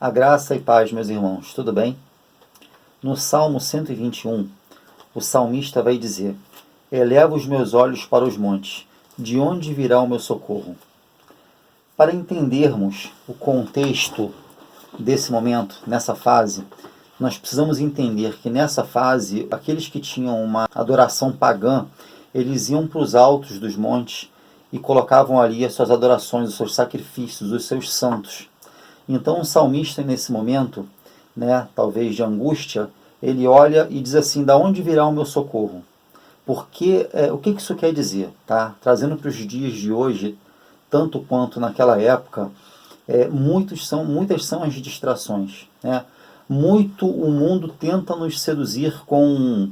A graça e paz, meus irmãos, tudo bem? No Salmo 121, o salmista vai dizer: Elevo os meus olhos para os montes, de onde virá o meu socorro? Para entendermos o contexto desse momento, nessa fase, nós precisamos entender que nessa fase, aqueles que tinham uma adoração pagã, eles iam para os altos dos montes e colocavam ali as suas adorações, os seus sacrifícios, os seus santos. Então o salmista, nesse momento, talvez de angústia, ele olha e diz assim: da onde virá o meu socorro? Porque o que isso quer dizer? Tá? Trazendo para os dias de hoje, tanto quanto naquela época, muitas são as distrações. Muito o mundo tenta nos seduzir com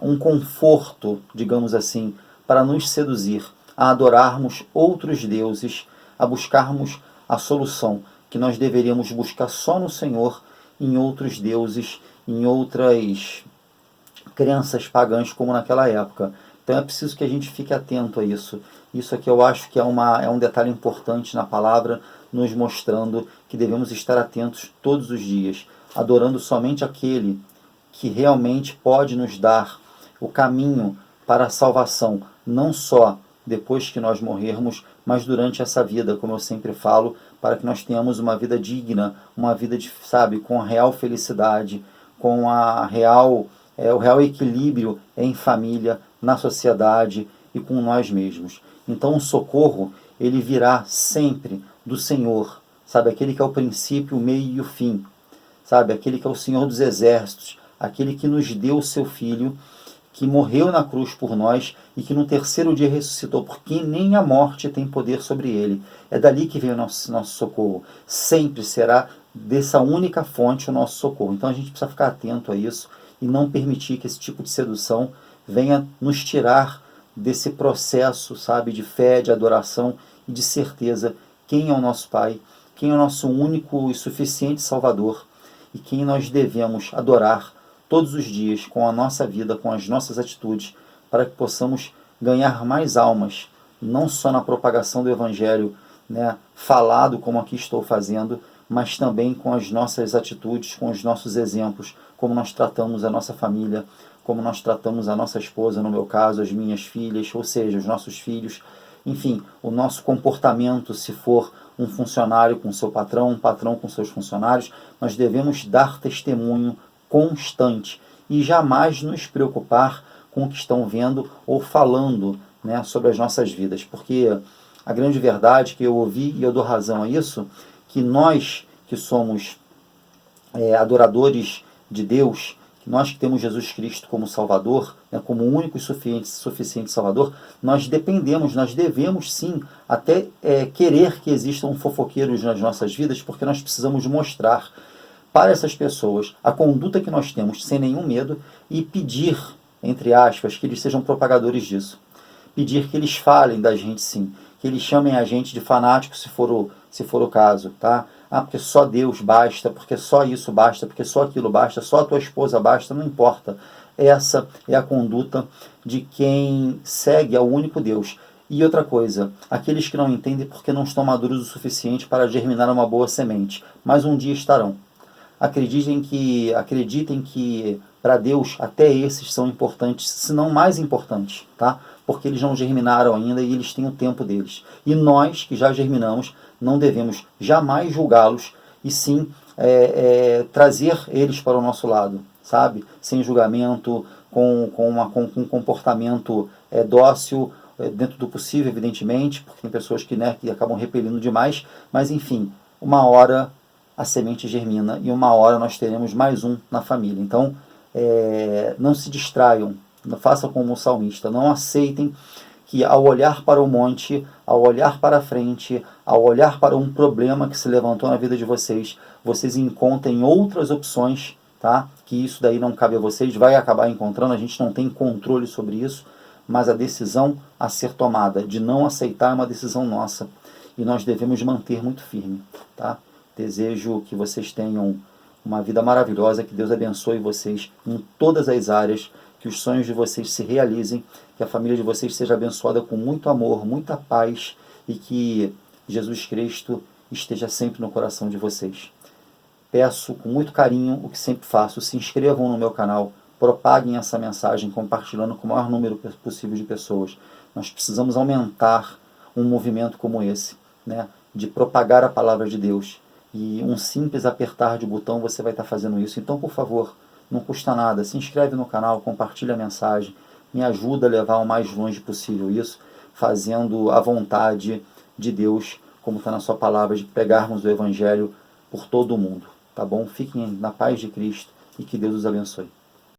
um conforto, digamos assim, para nos seduzir, a adorarmos outros deuses, a buscarmos a solução que nós deveríamos buscar só no Senhor, em outros deuses, em outras crenças pagãs como naquela época. Então é preciso que a gente fique atento a isso. Isso aqui eu acho que é um detalhe importante na palavra, nos mostrando que devemos estar atentos todos os dias, adorando somente aquele que realmente pode nos dar o caminho para a salvação, não só depois que nós morrermos, mas durante essa vida, como eu sempre falo, para que nós tenhamos uma vida digna, uma vida, com a real felicidade, com o real equilíbrio em família, na sociedade e com nós mesmos. Então o socorro, ele virá sempre do Senhor, aquele que é o princípio, o meio e o fim, aquele que é o Senhor dos exércitos, aquele que nos deu o seu Filho, que morreu na cruz por nós e que no terceiro dia ressuscitou, porque nem a morte tem poder sobre ele. É dali que vem o nosso socorro. Sempre será dessa única fonte o nosso socorro. Então a gente precisa ficar atento a isso e não permitir que esse tipo de sedução venha nos tirar desse processo, de fé, de adoração e de certeza quem é o nosso Pai, quem é o nosso único e suficiente Salvador e quem nós devemos adorar todos os dias, com a nossa vida, com as nossas atitudes, para que possamos ganhar mais almas, não só na propagação do Evangelho, falado como aqui estou fazendo, mas também com as nossas atitudes, com os nossos exemplos, como nós tratamos a nossa família, como nós tratamos a nossa esposa, no meu caso, as minhas filhas, ou seja, os nossos filhos, enfim, o nosso comportamento, se for um funcionário com seu patrão, um patrão com seus funcionários, nós devemos dar testemunho constante e jamais nos preocupar com o que estão vendo ou falando sobre as nossas vidas, porque a grande verdade que eu ouvi, e eu dou razão a isso, que nós que somos adoradores de Deus, que nós que temos Jesus Cristo como Salvador, como único e suficiente Salvador, nós devemos sim até querer que existam fofoqueiros nas nossas vidas, porque nós precisamos mostrar para essas pessoas a conduta que nós temos sem nenhum medo e pedir, entre aspas, que eles sejam propagadores disso. Pedir que eles falem da gente sim, que eles chamem a gente de fanático se for o caso, tá? Porque só Deus basta, porque só isso basta, porque só aquilo basta, só a tua esposa basta, não importa. Essa é a conduta de quem segue ao único Deus. E outra coisa, aqueles que não entendem porque não estão maduros o suficiente para germinar uma boa semente, mas um dia estarão. Acreditem que para Deus até esses são importantes, se não mais importantes, tá? Porque eles não germinaram ainda e eles têm o tempo deles. E nós, que já germinamos, não devemos jamais julgá-los e sim trazer eles para o nosso lado, sem julgamento, com um comportamento dócil, dentro do possível, evidentemente, porque tem pessoas que acabam repelindo demais, mas enfim, uma hora a semente germina e uma hora nós teremos mais um na família. Então, não se distraiam, façam como o salmista, não aceitem que ao olhar para o monte, ao olhar para a frente, ao olhar para um problema que se levantou na vida de vocês, vocês encontrem outras opções, tá? Que isso daí não cabe a vocês, vai acabar encontrando, a gente não tem controle sobre isso, mas a decisão a ser tomada de não aceitar é uma decisão nossa e nós devemos manter muito firme, tá? Desejo que vocês tenham uma vida maravilhosa, que Deus abençoe vocês em todas as áreas, que os sonhos de vocês se realizem, que a família de vocês seja abençoada com muito amor, muita paz e que Jesus Cristo esteja sempre no coração de vocês. Peço com muito carinho o que sempre faço: se inscrevam no meu canal, propaguem essa mensagem compartilhando com o maior número possível de pessoas. Nós precisamos aumentar um movimento como esse, né, de propagar a palavra de Deus. E um simples apertar de botão você vai estar fazendo isso. Então, por favor, não custa nada, se inscreve no canal, compartilha a mensagem, me ajuda a levar o mais longe possível isso, fazendo a vontade de Deus, como está na sua palavra, de pregarmos o Evangelho por todo o mundo. Tá bom? Fiquem na paz de Cristo e que Deus os abençoe.